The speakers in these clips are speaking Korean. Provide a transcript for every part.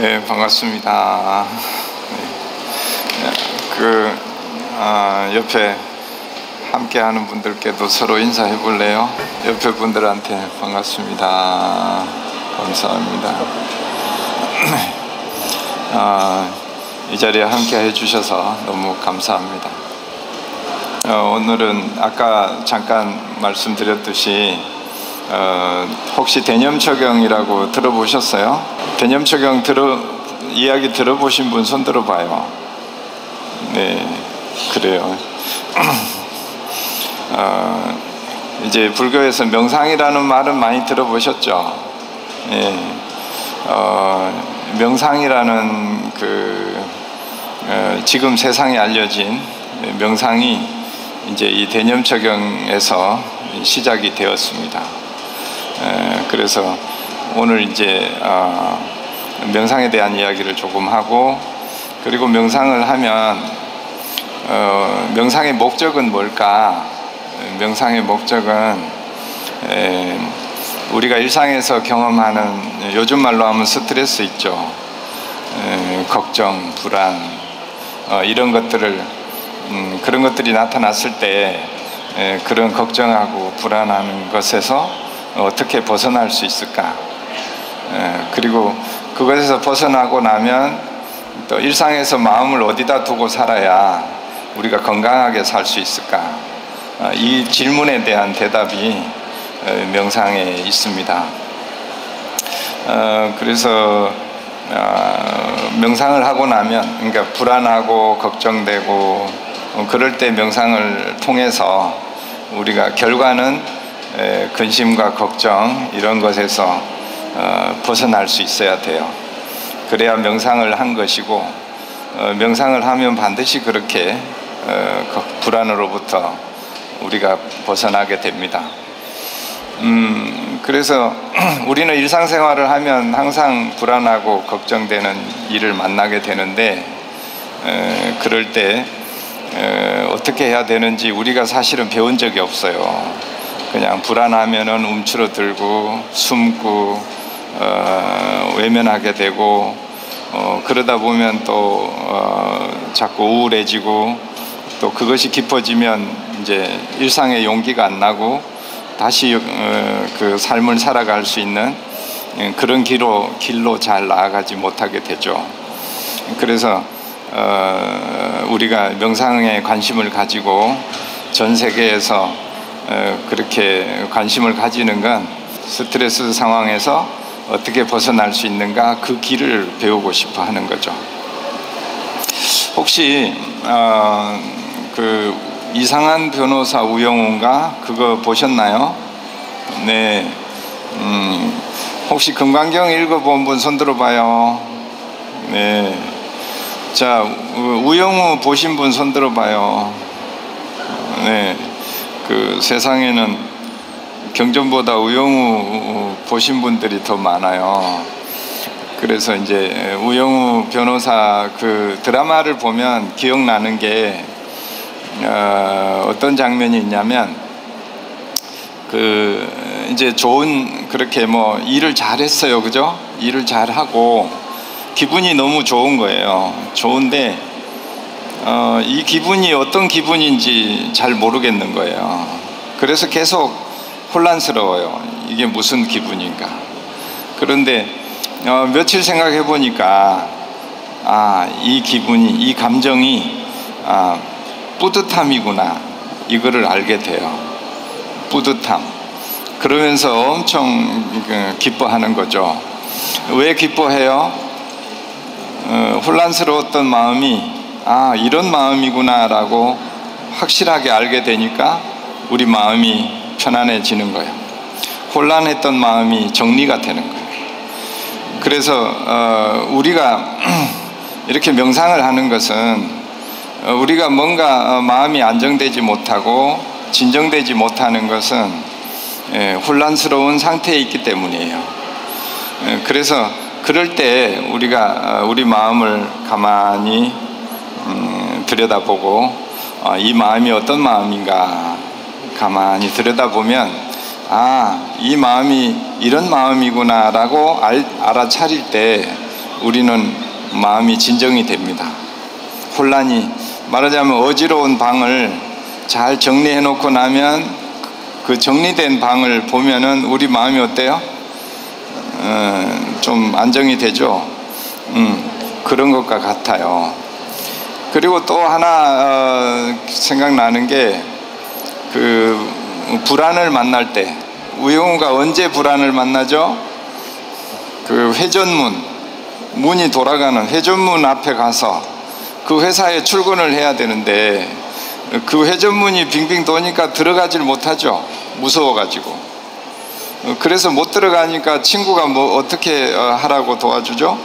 네, 반갑습니다. 옆에 함께하는 분들께도 서로 인사해 볼래요? 옆에 분들한테 반갑습니다. 감사합니다. 이 자리에 함께해 주셔서 너무 감사합니다. 오늘은 아까 잠깐 말씀드렸듯이 혹시 대념초경이라고 들어보셨어요? 대념초경 이야기 들어보신 분 손 들어봐요. 네, 그래요. 이제 불교에서 명상이라는 말은 많이 들어보셨죠? 예, 명상이라는 지금 세상에 알려진 명상이 이제 이 대념초경에서 시작이 되었습니다. 그래서 오늘 이제 명상에 대한 이야기를 조금 하고, 그리고 명상을 하면 명상의 목적은 뭘까? 명상의 목적은 우리가 일상에서 경험하는, 요즘 말로 하면 스트레스 있죠. 걱정, 불안, 이런 것들을 그런 것들이 나타났을 때 그런 걱정하고 불안하는 것에서 어떻게 벗어날 수 있을까? 그리고 그것에서 벗어나고 나면 또 일상에서 마음을 어디다 두고 살아야 우리가 건강하게 살 수 있을까? 이 질문에 대한 대답이 명상에 있습니다. 그래서 명상을 하고 나면, 그러니까 불안하고 걱정되고 그럴 때 명상을 통해서 우리가 결과는 근심과 걱정 이런 것에서 벗어날 수 있어야 돼요. 그래야 명상을 한 것이고, 명상을 하면 반드시 그렇게 불안으로부터 우리가 벗어나게 됩니다. 그래서 우리는 일상생활을 하면 항상 불안하고 걱정되는 일을 만나게 되는데, 그럴 때 어떻게 해야 되는지 우리가 사실은 배운 적이 없어요. 그냥 불안하면은 움츠러들고 숨고 외면하게 되고, 그러다 보면 또 자꾸 우울해지고, 또 그것이 깊어지면 이제 일상에 용기가 안 나고 다시 그 삶을 살아갈 수 있는 그런 길로 잘 나아가지 못하게 되죠. 그래서 우리가 명상에 관심을 가지고 전 세계에서 그렇게 관심을 가지는 건 스트레스 상황에서 어떻게 벗어날 수 있는가, 그 길을 배우고 싶어 하는 거죠. 혹시 이상한 변호사 우영우인가? 그거 보셨나요? 네. 혹시 금강경 읽어본 분 손 들어봐요. 네. 자, 우영우 보신 분 손 들어봐요. 네. 세상에는 경전보다 우영우 보신 분들이 더 많아요. 그래서 이제 우영우 변호사 드라마를 보면 기억나는 게 어떤 장면이 있냐면, 이제 그렇게 일을 잘했어요. 그죠? 일을 잘하고 기분이 너무 좋은 거예요. 좋은데 이 기분이 어떤 기분인지 잘 모르겠는 거예요. 그래서 계속 혼란스러워요. 이게 무슨 기분인가. 그런데 며칠 생각해 보니까 이 기분이, 이 감정이 뿌듯함이구나, 이거를 알게 돼요. 뿌듯함. 그러면서 엄청 기뻐하는 거죠. 왜 기뻐해요? 혼란스러웠던 마음이 이런 마음이구나 라고 확실하게 알게 되니까 우리 마음이 편안해지는 거예요. 혼란했던 마음이 정리가 되는 거예요. 그래서 우리가 이렇게 명상을 하는 것은 우리가 뭔가 마음이 안정되지 못하고 진정되지 못하는 것은 혼란스러운 상태에 있기 때문이에요. 그래서 그럴 때 우리가 우리 마음을 가만히 들여다보고 이 마음이 어떤 마음인가 가만히 들여다보면 이 마음이 이런 마음이구나 라고 알아차릴 때 우리는 마음이 진정이 됩니다. 혼란이, 말하자면 어지러운 방을 잘 정리해 놓고 나면 그 정리된 방을 보면은 우리 마음이 어때요? 좀 안정이 되죠. 그런 것과 같아요. 그리고 또 하나 생각나는 게 그 불안을 만날 때, 우영우가 언제 불안을 만나죠? 그 회전문, 문이 돌아가는 회전문 앞에 가서 그 회사에 출근을 해야 되는데 그 회전문이 빙빙 도니까 들어가질 못하죠. 무서워가지고. 그래서 못 들어가니까 친구가 뭐 어떻게 하라고 도와주죠?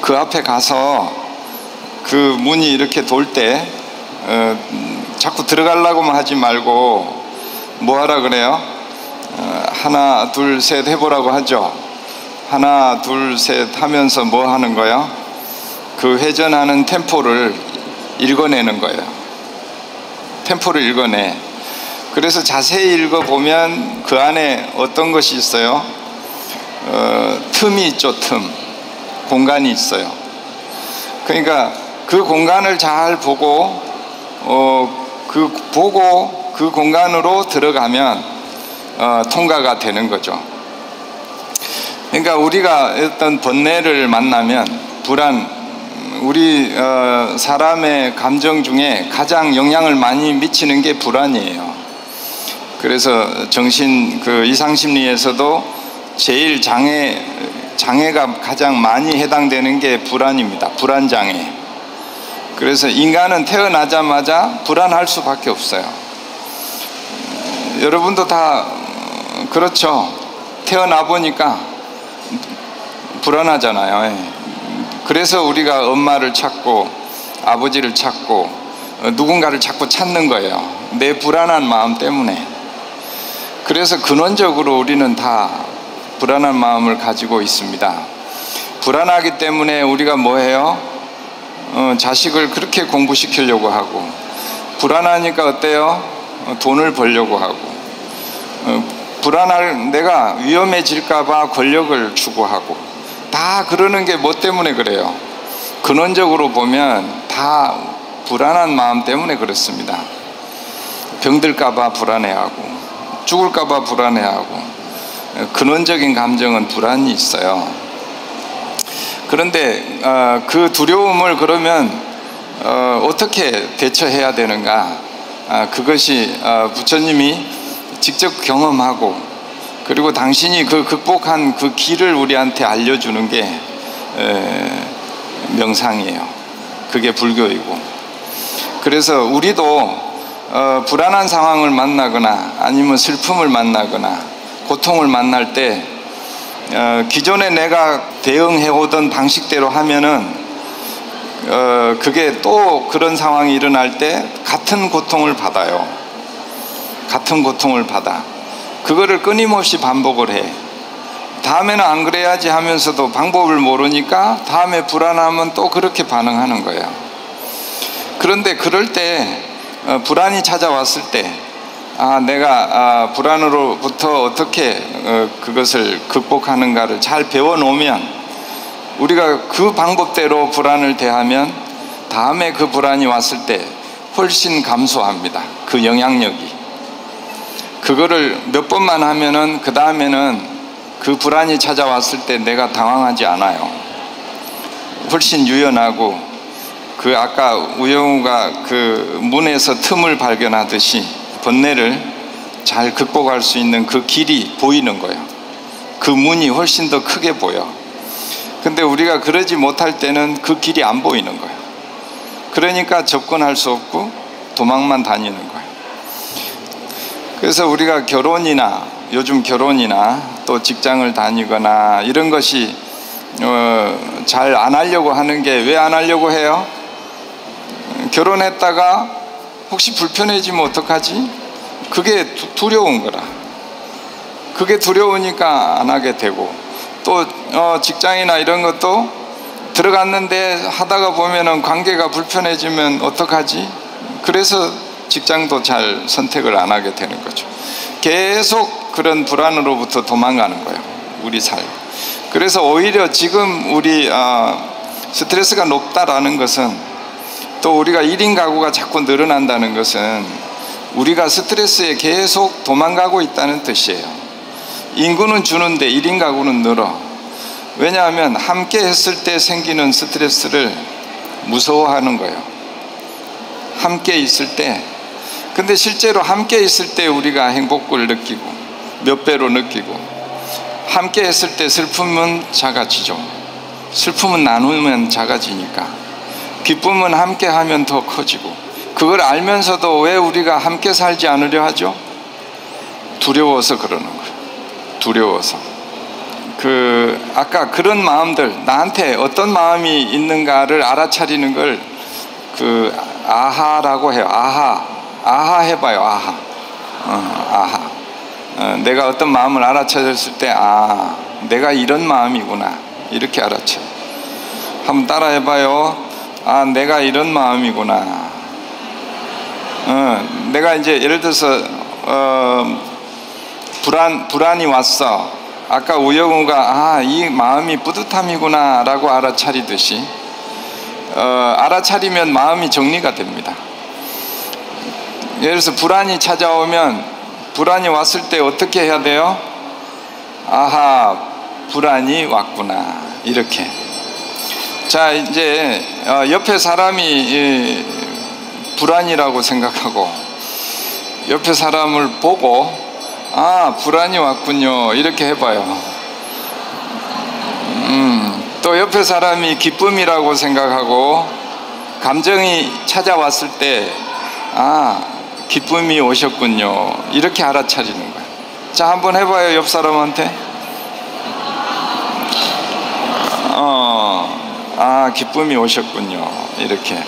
그 앞에 가서 그 문이 이렇게 돌 때 자꾸 들어가려고만 하지 말고 뭐 하라 그래요? 하나 둘 셋 해보라고 하죠. 하나 둘 셋 하면서 뭐 하는 거예요? 그 회전하는 템포를 읽어내는 거예요. 템포를 읽어내. 그래서 자세히 읽어보면 그 안에 어떤 것이 있어요? 틈이 있죠. 틈, 공간이 있어요. 그러니까 그 공간을 잘 보고 그 공간으로 들어가면 통과가 되는 거죠. 그러니까 우리가 어떤 번뇌를 만나면 불안, 우리 사람의 감정 중에 가장 영향을 많이 미치는 게 불안이에요. 그래서 정신 그 이상심리에서도 제일 장애가 가장 많이 해당되는 게 불안입니다. 불안장애. 그래서 인간은 태어나자마자 불안할 수밖에 없어요. 여러분도 다 그렇죠. 태어나 보니까 불안하잖아요. 그래서 우리가 엄마를 찾고 아버지를 찾고 누군가를 자꾸 찾는 거예요. 내 불안한 마음 때문에. 그래서 근원적으로 우리는 다 불안한 마음을 가지고 있습니다. 불안하기 때문에 우리가 뭐 해요? 자식을 그렇게 공부시키려고 하고, 불안하니까 어때요? 돈을 벌려고 하고, 내가 위험해질까봐 권력을 추구하고, 다 그러는 게 뭐 때문에 그래요? 근원적으로 보면 다 불안한 마음 때문에 그렇습니다. 병들까봐 불안해하고, 죽을까봐 불안해하고, 근원적인 감정은 불안이 있어요. 그런데 그 두려움을 그러면 어떻게 대처해야 되는가? 그것이 부처님이 직접 경험하고, 그리고 당신이 그 극복한 그 길을 우리한테 알려주는 게 명상이에요. 그게 불교이고. 그래서 우리도 불안한 상황을 만나거나 아니면 슬픔을 만나거나 고통을 만날 때 기존에 내가 대응해오던 방식대로 하면은 그게 또 그런 상황이 일어날 때 같은 고통을 받아요. 같은 고통을 받아. 그거를 끊임없이 반복을 해. 다음에는 안 그래야지 하면서도 방법을 모르니까 다음에 불안하면 또 그렇게 반응하는 거예요. 그런데 그럴 때 불안이 찾아왔을 때 내가 불안으로부터 어떻게 그것을 극복하는가를 잘 배워놓으면, 우리가 그 방법대로 불안을 대하면 다음에 그 불안이 왔을 때 훨씬 감소합니다. 그 영향력이. 그거를 몇 번만 하면은 그 다음에는 그 불안이 찾아왔을 때 내가 당황하지 않아요. 훨씬 유연하고, 그 아까 우영우가 그 문에서 틈을 발견하듯이 번뇌를 잘 극복할 수 있는 그 길이 보이는 거예요. 그 문이 훨씬 더 크게 보여. 근데 우리가 그러지 못할 때는 그 길이 안 보이는 거예요. 그러니까 접근할 수 없고 도망만 다니는 거예요. 그래서 우리가 요즘 결혼이나 또 직장을 다니거나 이런 것이 잘 안 하려고 하는 게, 왜 안 하려고 해요? 결혼했다가 혹시 불편해지면 어떡하지? 그게 두려운 거라. 그게 두려우니까 안 하게 되고, 또 직장이나 이런 것도 들어갔는데 하다가 보면은 관계가 불편해지면 어떡하지? 그래서 직장도 잘 선택을 안 하게 되는 거죠. 계속 그런 불안으로부터 도망가는 거예요, 우리 삶. 그래서 오히려 지금 우리 스트레스가 높다라는 것은, 또 우리가 1인 가구가 자꾸 늘어난다는 것은 우리가 스트레스에 계속 도망가고 있다는 뜻이에요. 인구는 주는데 1인 가구는 늘어. 왜냐하면 함께 했을 때 생기는 스트레스를 무서워하는 거예요. 함께 있을 때. 근데 실제로 함께 있을 때 우리가 행복을 느끼고 몇 배로 느끼고, 함께 했을 때 슬픔은 작아지죠. 슬픔은 나누면 작아지니까. 기쁨은 함께 하면 더 커지고. 그걸 알면서도 왜 우리가 함께 살지 않으려 하죠? 두려워서 그러는 거예요. 두려워서. 아까 그런 마음들, 나한테 어떤 마음이 있는가를 알아차리는 걸 아하라고 해요. 아하 해봐요. 아하. 내가 어떤 마음을 알아차렸을 때, 내가 이런 마음이구나, 이렇게 알아차려. 한번 따라 해봐요. 내가 이런 마음이구나. 내가 이제 예를 들어서 불안이 왔어. 아까 우영우가 이 마음이 뿌듯함이구나 라고 알아차리듯이, 알아차리면 마음이 정리가 됩니다. 예를 들어서 불안이 찾아오면, 불안이 왔을 때 어떻게 해야 돼요? 불안이 왔구나, 이렇게. 자, 이제 옆에 사람이 불안이라고 생각하고, 옆에 사람을 보고 불안이 왔군요, 이렇게 해봐요. 또 옆에 사람이 기쁨이라고 생각하고, 감정이 찾아왔을 때 기쁨이 오셨군요, 이렇게 알아차리는 거예요. 자, 한번 해봐요. 옆 사람한테. 기쁨이 오셨군요, 이렇게.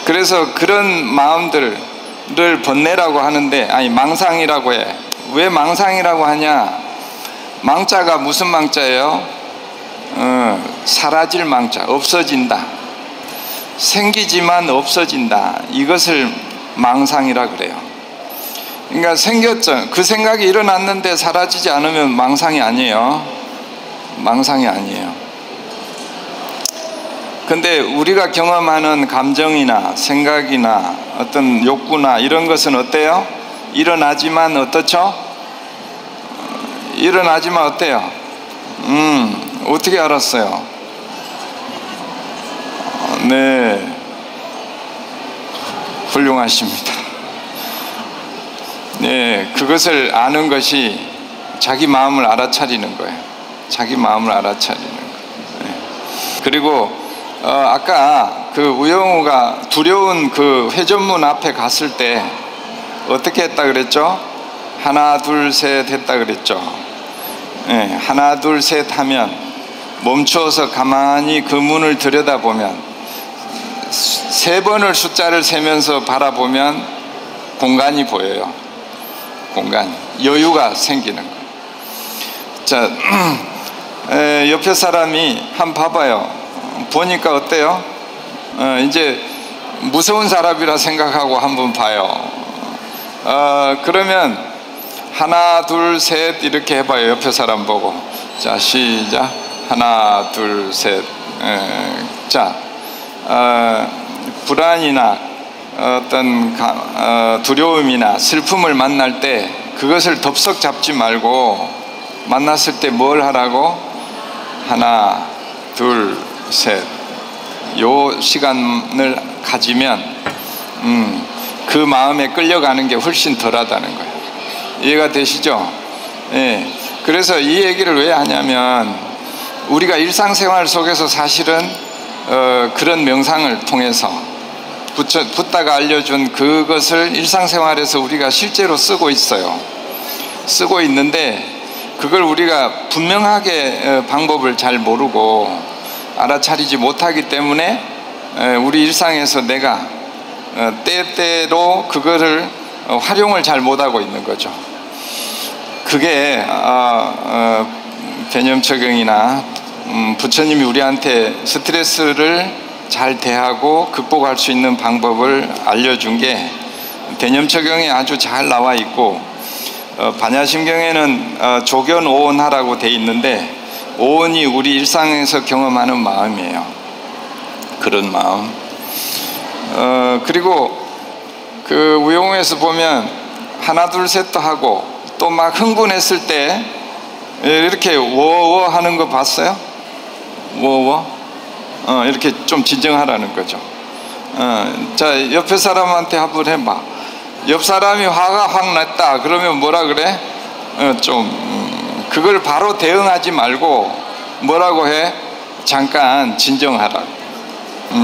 그래서 그런 마음들을 번뇌라고 하는데, 망상이라고 해. 왜 망상이라고 하냐? 망자가 무슨 망자예요? 사라질 망자, 없어진다. 생기지만 없어진다. 이것을 망상이라 그래요. 그러니까 생겼죠. 그 생각이 일어났는데 사라지지 않으면 망상이 아니에요. 망상이 아니에요. 근데 우리가 경험하는 감정이나 생각이나 어떤 욕구나 이런 것은 어때요? 일어나지만 어떻죠? 일어나지만 어때요? 어떻게 알았어요? 네, 훌륭하십니다. 네, 그것을 아는 것이 자기 마음을 알아차리는 거예요. 자기 마음을 알아차리는 거예요. 네. 그리고 아까 그 우영우가 두려운 그 회전문 앞에 갔을 때 어떻게 했다 그랬죠? 하나 둘 셋 했다 그랬죠. 네, 하나 둘 셋 하면 멈추어서 가만히 그 문을 들여다보면, 3번을 숫자를 세면서 바라보면 공간이 보여요. 공간, 여유가 생기는 거예요. 자, 옆에 사람이 한번 봐봐요. 보니까 어때요? 이제 무서운 사람이라 생각하고 한번 봐요. 그러면 하나 둘 셋 이렇게 해봐요. 옆에 사람 보고. 자, 시작. 하나 둘 셋. 자, 불안이나 어떤 두려움이나 슬픔을 만날 때 그것을 덥석 잡지 말고, 만났을 때 뭘 하라고? 하나 둘 셋. 요 시간을 가지면 그 마음에 끌려가는 게 훨씬 덜하다는 거예요. 이해가 되시죠? 예. 그래서 이 얘기를 왜 하냐면, 우리가 일상생활 속에서 사실은 그런 명상을 통해서 붓다가 알려준 그것을 일상생활에서 우리가 실제로 쓰고 있어요. 쓰고 있는데, 그걸 우리가 분명하게 방법을 잘 모르고 알아차리지 못하기 때문에 우리 일상에서 내가 때때로 그거를 활용을 잘 못하고 있는 거죠. 그게 개념 적용이나 부처님이 우리한테 스트레스를 잘 대하고 극복할 수 있는 방법을 알려준 게 개념 적용에 아주 잘 나와 있고, 반야심경에는 조견오온하라고 돼 있는데, 온전히 우리 일상에서 경험하는 마음이에요. 그런 마음. 그리고 그 우영우에서 보면 하나 둘 셋도 하고 또 막 흥분했을 때 이렇게 워워 하는 거 봤어요? 워워? 이렇게 좀 진정하라는 거죠. 자, 옆에 사람한테 한번 해봐. 옆 사람이 화가 확 났다 그러면 뭐라 그래? 그걸 바로 대응하지 말고 뭐라고 해? 잠깐 진정하라.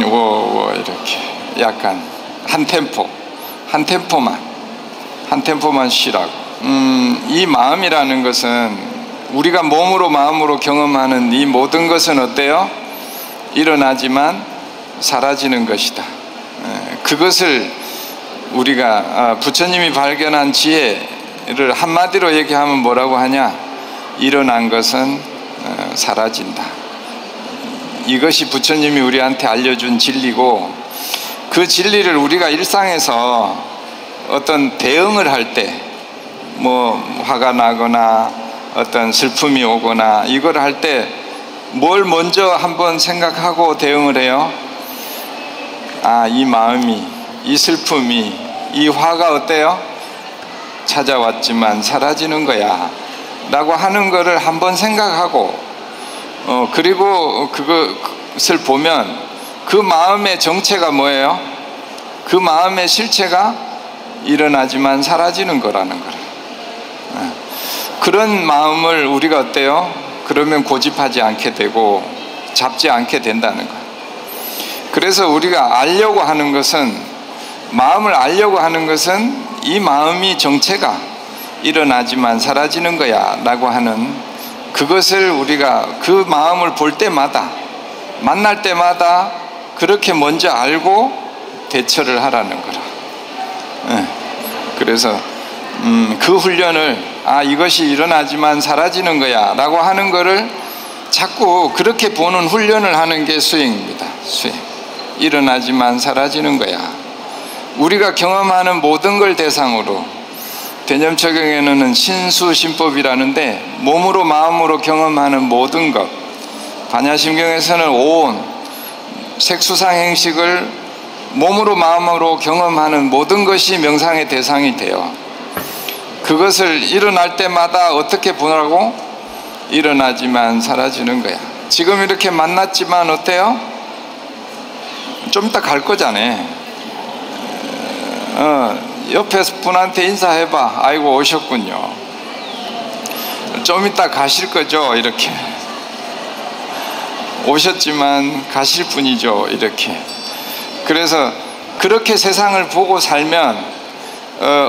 워워 이렇게 약간 한 템포만 쉬라고. 이 마음이라는 것은 우리가 몸으로 마음으로 경험하는 이 모든 것은 어때요? 일어나지만 사라지는 것이다. 그것을 우리가 부처님이 발견한 지혜를 한마디로 얘기하면 뭐라고 하냐? 일어난 것은 사라진다. 이것이 부처님이 우리한테 알려준 진리고, 그 진리를 우리가 일상에서 어떤 대응을 할 때, 뭐 화가 나거나 어떤 슬픔이 오거나 이걸 할 때 뭘 먼저 한번 생각하고 대응을 해요? 이 마음이, 이 슬픔이, 이 화가 어때요? 찾아왔지만 사라지는 거야 라고 하는 거를 한번 생각하고, 그리고 그것을 보면 그 마음의 정체가 뭐예요? 그 마음의 실체가 일어나지만 사라지는 거라는 거라. 그런 마음을 우리가 어때요? 그러면 고집하지 않게 되고 잡지 않게 된다는 거예요. 그래서 우리가 알려고 하는 것은, 마음을 알려고 하는 것은 이 마음이 정체가 일어나지만 사라지는 거야 라고 하는 그것을 우리가 그 마음을 볼 때마다, 만날 때마다 그렇게 먼저 알고 대처를 하라는 거라. 그래서 그 훈련을 이것이 일어나지만 사라지는 거야 라고 하는 거를 자꾸 그렇게 보는 훈련을 하는 게 수행입니다. 수행. 일어나지만 사라지는 거야. 우리가 경험하는 모든 걸 대상으로, 대념적용에는 신수신법이라는데 몸으로 마음으로 경험하는 모든 것, 반야심경에서는 온 색수상행식을 몸으로 마음으로 경험하는 모든 것이 명상의 대상이 돼요. 그것을 일어날 때마다 어떻게 보라고? 일어나지만 사라지는 거야. 지금 이렇게 만났지만 어때요? 좀 이따 갈 거잖아. 옆에 분한테 인사해봐. 아이고 오셨군요. 좀 이따 가실 거죠? 이렇게 오셨지만 가실 분이죠. 이렇게. 그래서 그렇게 세상을 보고 살면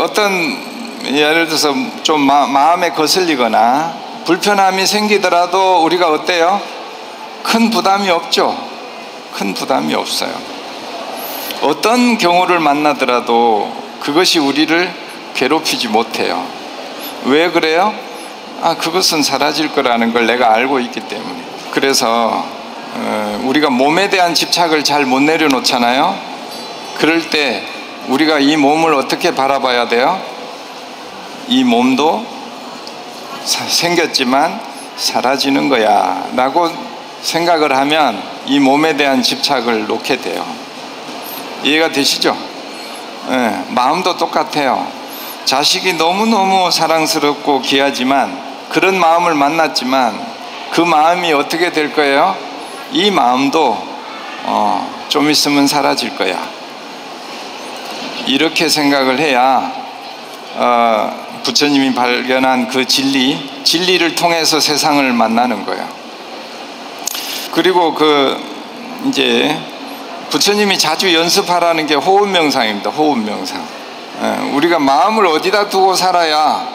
어떤, 예를 들어서 좀 마음에 거슬리거나 불편함이 생기더라도 우리가 어때요? 큰 부담이 없죠. 큰 부담이 없어요. 어떤 경우를 만나더라도 그것이 우리를 괴롭히지 못해요. 왜 그래요? 그것은 사라질 거라는 걸 내가 알고 있기 때문에. 그래서 우리가 몸에 대한 집착을 잘 못 내려놓잖아요. 그럴 때 우리가 이 몸을 어떻게 바라봐야 돼요? 이 몸도 생겼지만 사라지는 거야 라고 생각을 하면 이 몸에 대한 집착을 놓게 돼요. 이해가 되시죠? 마음도 똑같아요. 자식이 너무너무 사랑스럽고 귀하지만, 그런 마음을 만났지만 그 마음이 어떻게 될 거예요? 이 마음도 좀 있으면 사라질 거야. 이렇게 생각을 해야 부처님이 발견한 그 진리를 통해서 세상을 만나는 거예요. 그리고 이제 부처님이 자주 연습하라는 게 호흡명상입니다. 호흡명상. 우리가 마음을 어디다 두고 살아야,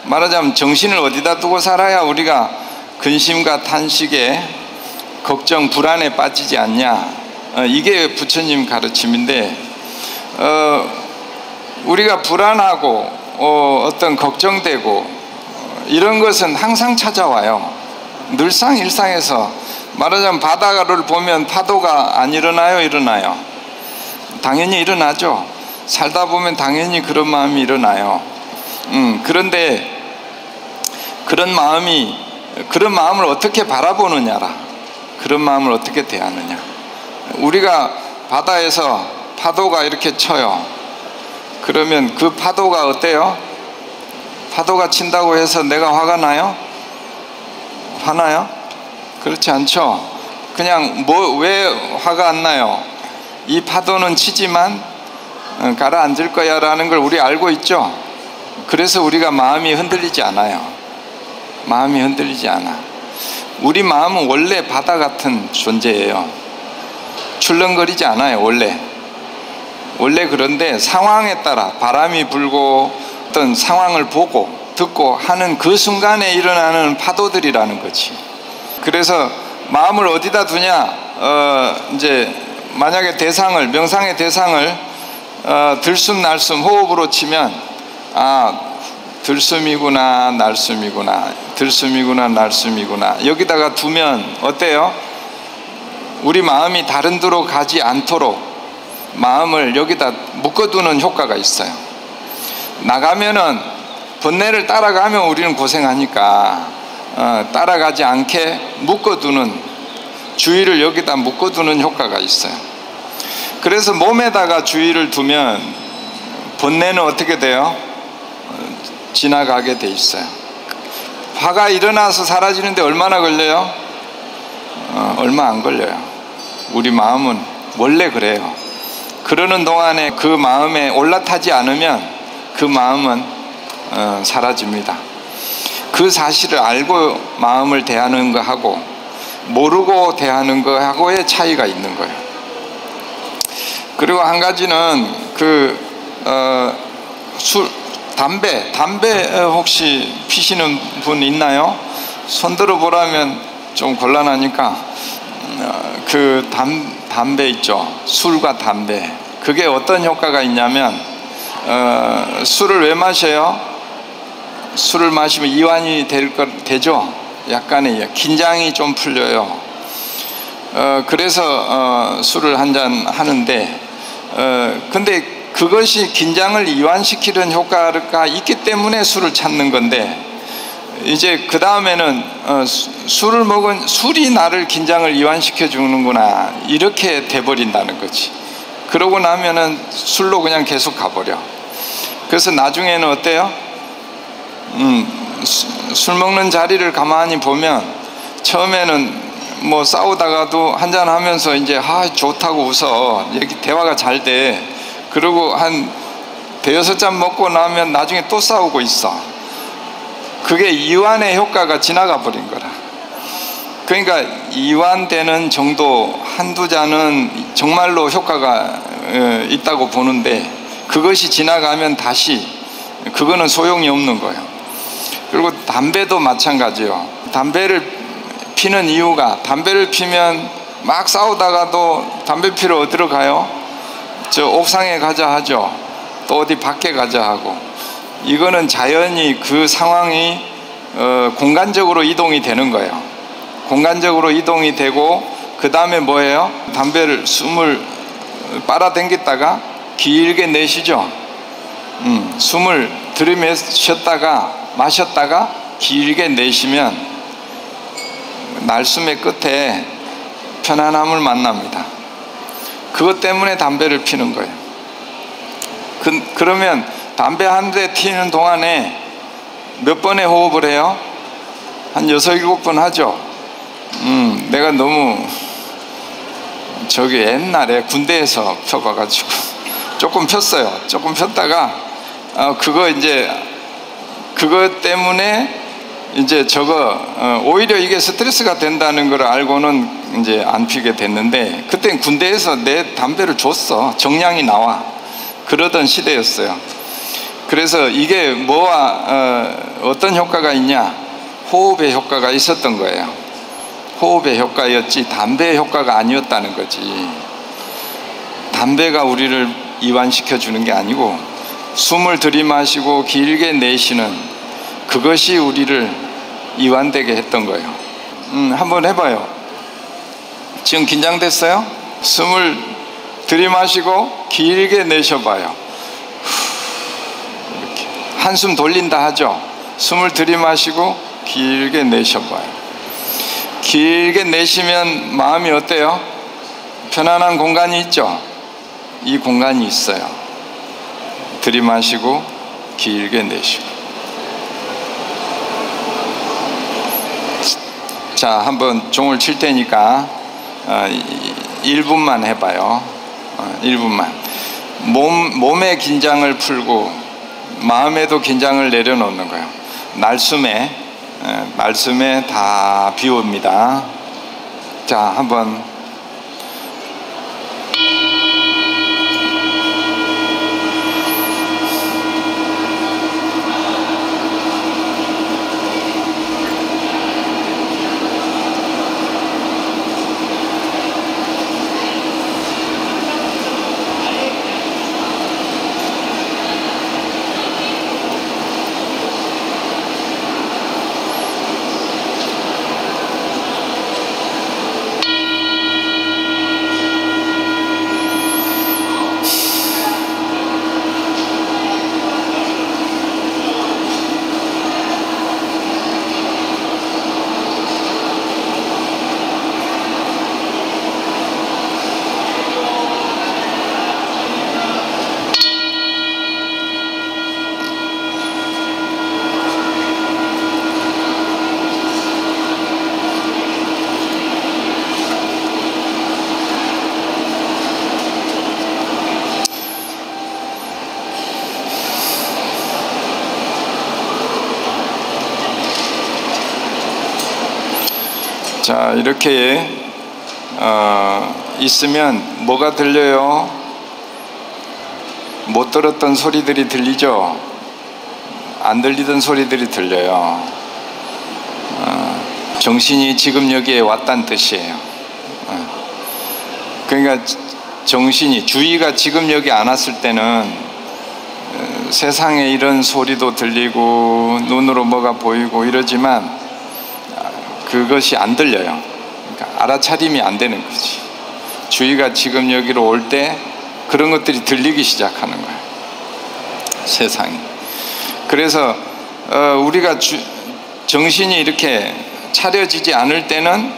말하자면 정신을 어디다 두고 살아야 우리가 근심과 탄식에 걱정, 불안에 빠지지 않냐. 이게 부처님 가르침인데, 우리가 불안하고 어떤 걱정되고 이런 것은 항상 찾아와요. 늘상 일상에서. 말하자면 바다를 보면 파도가 안 일어나요? 일어나요? 당연히 일어나죠. 살다 보면 당연히 그런 마음이 일어나요. 그런데 그런 마음이 그런 마음을 어떻게 바라보느냐라. 그런 마음을 어떻게 대하느냐. 우리가 바다에서 파도가 이렇게 쳐요. 그러면 그 파도가 어때요? 파도가 친다고 해서 내가 화가 나요? 화나요? 그렇지 않죠. 그냥 왜 화가 안 나요? 이 파도는 치지만 가라앉을 거야 라는 걸 우리 알고 있죠. 그래서 우리가 마음이 흔들리지 않아요. 마음이 흔들리지 않아. 우리 마음은 원래 바다 같은 존재예요. 출렁거리지 않아요. 원래 그런데 상황에 따라 바람이 불고 어떤 상황을 보고 듣고 하는 그 순간에 일어나는 파도들이라는 거지. 그래서 마음을 어디다 두냐? 이제 만약에 명상의 대상을 들숨 날숨 호흡으로 치면 들숨이구나 날숨이구나 들숨이구나 날숨이구나 여기다가 두면 어때요? 우리 마음이 다른 데로 가지 않도록 마음을 여기다 묶어두는 효과가 있어요. 나가면은 번뇌를 따라가면 우리는 고생하니까 따라가지 않게 묶어두는, 주의를 여기다 묶어두는 효과가 있어요. 그래서 몸에다가 주의를 두면 번뇌는 어떻게 돼요? 지나가게 돼 있어요. 화가 일어나서 사라지는데 얼마나 걸려요? 얼마 안 걸려요. 우리 마음은 원래 그래요. 그러는 동안에 그 마음에 올라타지 않으면 그 마음은 사라집니다. 그 사실을 알고 마음을 대하는 거하고 모르고 대하는 거하고의 차이가 있는 거예요. 그리고 한 가지는 담배 혹시 피시는 분 있나요? 손 들어 보라면 좀 곤란하니까 담배 있죠. 술과 담배. 그게 어떤 효과가 있냐면 술을 왜 마셔요? 술을 마시면 이완이 되죠. 약간의 긴장이 좀 풀려요. 그래서 술을 한 잔 하는데 근데 그것이 긴장을 이완시키는 효과가 있기 때문에 술을 찾는 건데, 이제 그 다음에는 술을 먹은 술이 나를 긴장을 이완시켜 주는구나 이렇게 돼버린다는 거지. 그러고 나면은 술로 그냥 계속 가버려. 그래서 나중에는 어때요? 술 먹는 자리를 가만히 보면 처음에는 뭐 싸우다가도 한잔 하면서 이제 좋다고 웃어. 여기 대화가 잘 돼. 그리고 한 대여섯 잔 먹고 나면 나중에 또 싸우고 있어. 그게 이완의 효과가 지나가 버린 거라. 그러니까 이완되는 정도 한두 잔은 정말로 효과가 있다고 보는데, 그것이 지나가면 다시 그거는 소용이 없는 거예요. 그리고 담배도 마찬가지예요. 담배를 피는 이유가, 담배를 피면 막 싸우다가도 담배 피러 어디로 가요? 저 옥상에 가자 하죠. 또 어디 밖에 가자 하고. 이거는 자연히 그 상황이 공간적으로 이동이 되는 거예요. 공간적으로 이동이 되고, 그 다음에 뭐예요? 담배를 숨을 빨아당겼다가 길게 내쉬죠. 숨을 들이마셨다가 마셨다가 길게 내쉬면 날숨의 끝에 편안함을 만납니다. 그것 때문에 담배를 피는 거예요. 그러면 담배 한 대 피는 동안에 몇 번의 호흡을 해요? 한 6, 7번 하죠. 내가 너무 옛날에 군대에서 펴봐가지고 조금 폈어요. 조금 폈다가 그거 때문에 이제 오히려 이게 스트레스가 된다는 걸 알고는 이제 안 피게 됐는데, 그땐 군대에서 내 담배를 줬어. 정량이 나와. 그러던 시대였어요. 그래서 이게 어떤 효과가 있냐? 호흡의 효과가 있었던 거예요. 호흡의 효과였지 담배의 효과가 아니었다는 거지. 담배가 우리를 이완시켜 주는 게 아니고 숨을 들이마시고 길게 내쉬는 그것이 우리를 이완되게 했던 거예요. 한번 해봐요. 지금 긴장됐어요? 숨을 들이마시고 길게 내쉬어봐요. 이렇게 한숨 돌린다 하죠. 숨을 들이마시고 길게 내쉬어봐요. 길게 내쉬면 마음이 어때요? 편안한 공간이 있죠? 이 공간이 있어요. 들이마시고 길게 내쉬고. 자, 한번 종을 칠 테니까 1분만 해봐요. 1분만. 몸의 긴장을 풀고 마음에도 긴장을 내려놓는 거예요. 날숨에 다 비웁니다. 자, 한번. 자, 이렇게 있으면 뭐가 들려요? 못 들었던 소리들이 들리죠? 안 들리던 소리들이 들려요. 정신이 지금 여기에 왔다는 뜻이에요. 그러니까 정신이, 주의가 지금 여기 안 왔을 때는 세상에 이런 소리도 들리고 눈으로 뭐가 보이고 이러지만 그것이 안 들려요. 그러니까 알아차림이 안 되는 거지. 주의가 지금 여기로 올 때 그런 것들이 들리기 시작하는 거예요. 세상이. 그래서 우리가 정신이 이렇게 차려지지 않을 때는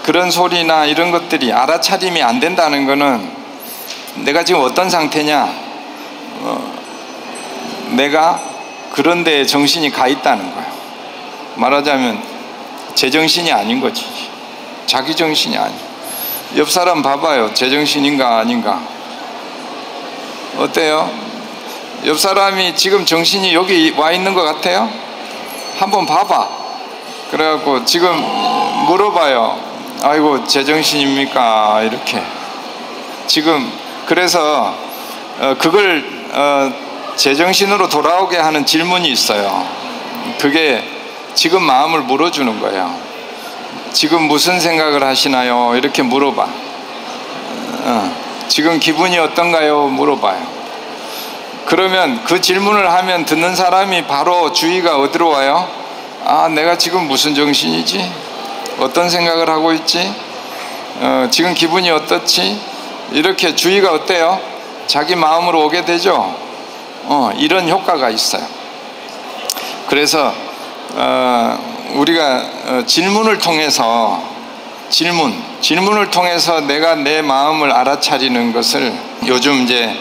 그런 소리나 이런 것들이 알아차림이 안 된다는 거는 내가 지금 어떤 상태냐, 내가 그런 데에 정신이 가 있다는 거예요. 말하자면 제정신이 아닌 거지. 자기 정신이 아니야. 옆 사람 봐봐요. 제정신인가 아닌가. 어때요? 옆 사람이 지금 정신이 여기 와 있는 것 같아요? 한번 봐봐. 그래갖고 지금 물어봐요. 아이고, 제정신입니까? 이렇게. 지금 그래서 그걸 제정신으로 돌아오게 하는 질문이 있어요. 그게 지금 마음을 물어주는 거예요. 지금 무슨 생각을 하시나요? 이렇게 물어봐. 지금 기분이 어떤가요? 물어봐요. 그러면 그 질문을 하면 듣는 사람이 바로 주의가 어디로 와요? 아, 내가 지금 무슨 정신이지? 어떤 생각을 하고 있지? 지금 기분이 어떻지? 이렇게 주의가 어때요? 자기 마음으로 오게 되죠? 이런 효과가 있어요. 그래서 우리가 질문을 통해서 질문을 통해서 내가 내 마음을 알아차리는 것을 요즘 이제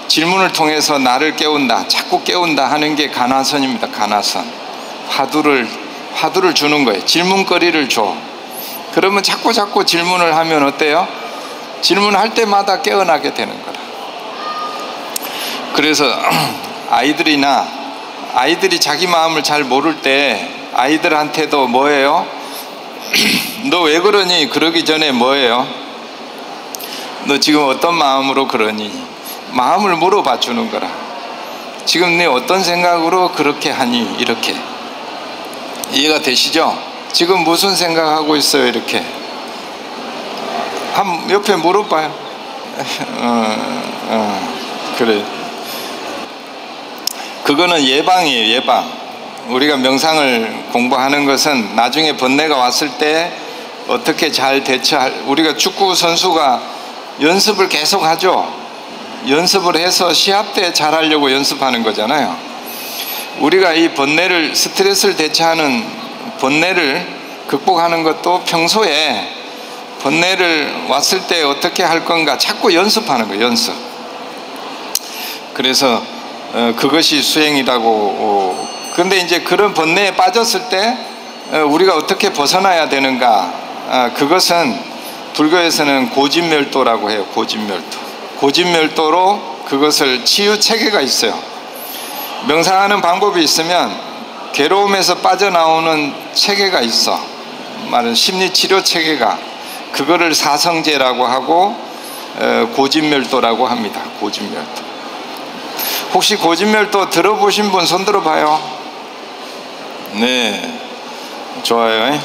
질문을 통해서 나를 깨운다, 자꾸 깨운다 하는 게 가나선입니다. 가나선. 화두를 주는 거예요. 질문거리를 줘. 그러면 자꾸 질문을 하면 어때요? 질문할 때마다 깨어나게 되는 거라. 그래서 아이들이 자기 마음을 잘 모를 때 아이들한테도 뭐예요? 너 왜 그러니? 그러기 전에 뭐예요? 너 지금 어떤 마음으로 그러니? 마음을 물어봐 주는 거라. 지금 네 어떤 생각으로 그렇게 하니? 이렇게. 이해가 되시죠? 지금 무슨 생각하고 있어요? 이렇게. 한 옆에 물어봐요. 그래. 그거는 예방이에요. 예방. 우리가 명상을 공부하는 것은 나중에 번뇌가 왔을 때 어떻게 잘 대처할, 우리가 축구 선수가 연습을 계속 하죠. 연습을 해서 시합 때 잘하려고 연습하는 거잖아요. 우리가 이 번뇌를, 스트레스를 대처하는 번뇌를 극복하는 것도 평소에 번뇌를 왔을 때 어떻게 할 건가 자꾸 연습하는 거예요. 연습. 그래서 그것이 수행이라고. 그런데 이제 그런 번뇌에 빠졌을 때 우리가 어떻게 벗어나야 되는가, 그것은 불교에서는 고진멸도라고 해요. 고진멸도. 고진멸도로 그것을 치유 체계가 있어요. 명상하는 방법이 있으면 괴로움에서 빠져나오는 체계가 있어. 말은 심리치료 체계가. 그거를 사성제라고 하고 고진멸도라고 합니다. 고진멸도. 혹시 고진멸도 들어보신 분 손 들어봐요. 네, 좋아요.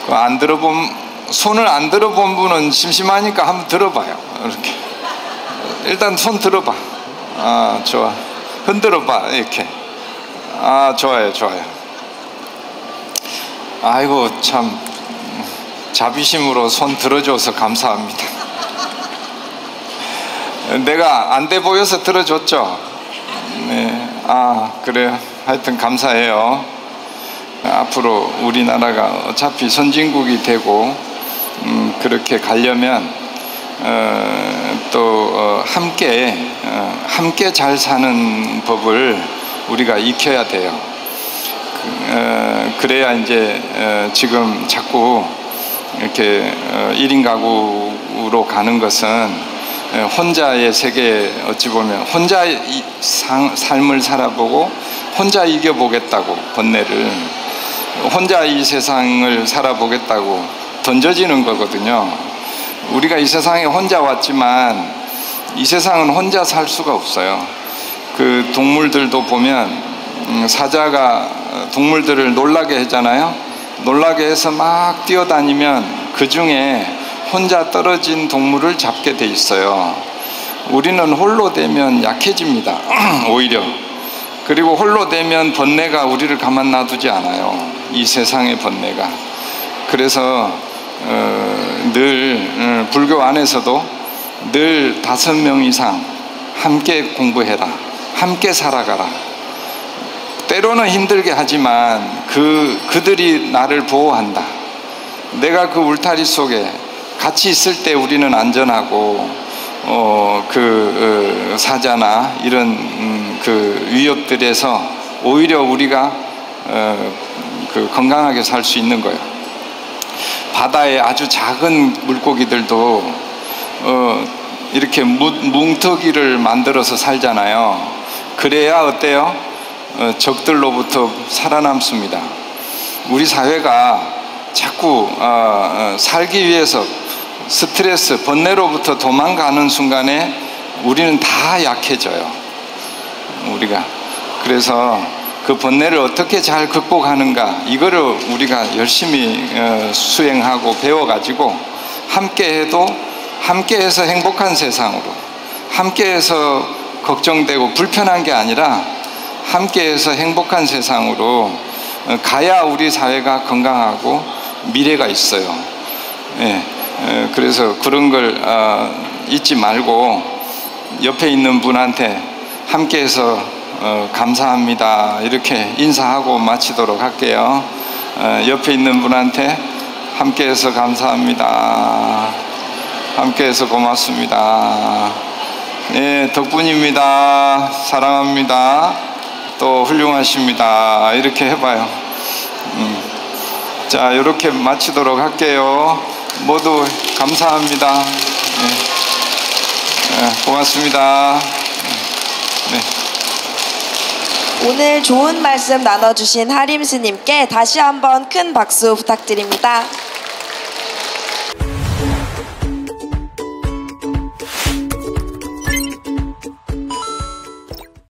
안 들어본, 손을 안 들어본 분은 심심하니까 한번 들어봐요. 이렇게 일단 손 들어봐. 아, 좋아. 흔들어봐. 이렇게. 아, 좋아요, 좋아요. 아이고, 참 자비심으로 손 들어줘서 감사합니다. 내가 안 돼 보여서 들어줬죠? 네. 아, 그래요. 하여튼 감사해요. 앞으로 우리나라가 어차피 선진국이 되고 그렇게 가려면 또 함께 잘 사는 법을 우리가 익혀야 돼요. 그래야 이제 지금 자꾸 이렇게 1인 가구로 가는 것은 혼자의 세계, 어찌 보면 혼자 삶을 살아보고 혼자 이겨보겠다고, 번뇌를 혼자 이 세상을 살아보겠다고 던져지는 거거든요. 우리가 이 세상에 혼자 왔지만 이 세상은 혼자 살 수가 없어요. 그 동물들도 보면 사자가 동물들을 놀라게 하잖아요. 놀라게 해서 막 뛰어다니면 그 중에 혼자 떨어진 동물을 잡게 돼 있어요. 우리는 홀로 되면 약해집니다. 오히려. 그리고 홀로 되면 번뇌가 우리를 가만 놔두지 않아요. 이 세상의 번뇌가. 그래서 늘 불교 안에서도 늘 5명 이상 함께 공부해라, 함께 살아가라. 때로는 힘들게 하지만 그들이 나를 보호한다. 내가 그 울타리 속에 같이 있을 때 우리는 안전하고 사자나 이런 그 위협들에서 오히려 우리가 건강하게 살 수 있는 거예요. 바다에 아주 작은 물고기들도 이렇게 뭉터기를 만들어서 살잖아요. 그래야 어때요? 적들로부터 살아남습니다. 우리 사회가 자꾸 살기 위해서 스트레스, 번뇌로부터 도망가는 순간에 우리는 다 약해져요. 우리가. 그래서 그 번뇌를 어떻게 잘 극복하는가, 이거를 우리가 열심히 수행하고 배워가지고 함께해서 행복한 세상으로, 함께해서 걱정되고 불편한 게 아니라 함께해서 행복한 세상으로 가야 우리 사회가 건강하고 미래가 있어요. 예. 그래서 그런 걸 잊지 말고 옆에 있는 분한테 함께해서 감사합니다 이렇게 인사하고 마치도록 할게요. 옆에 있는 분한테 함께해서 감사합니다, 함께해서 고맙습니다, 예, 덕분입니다, 사랑합니다, 또 훌륭하십니다 이렇게 해봐요. 자, 이렇게 마치도록 할게요. 모두 감사합니다. 네. 고맙습니다. 네. 오늘 좋은 말씀 나눠주신 하림 스님께 다시 한번 큰 박수 부탁드립니다.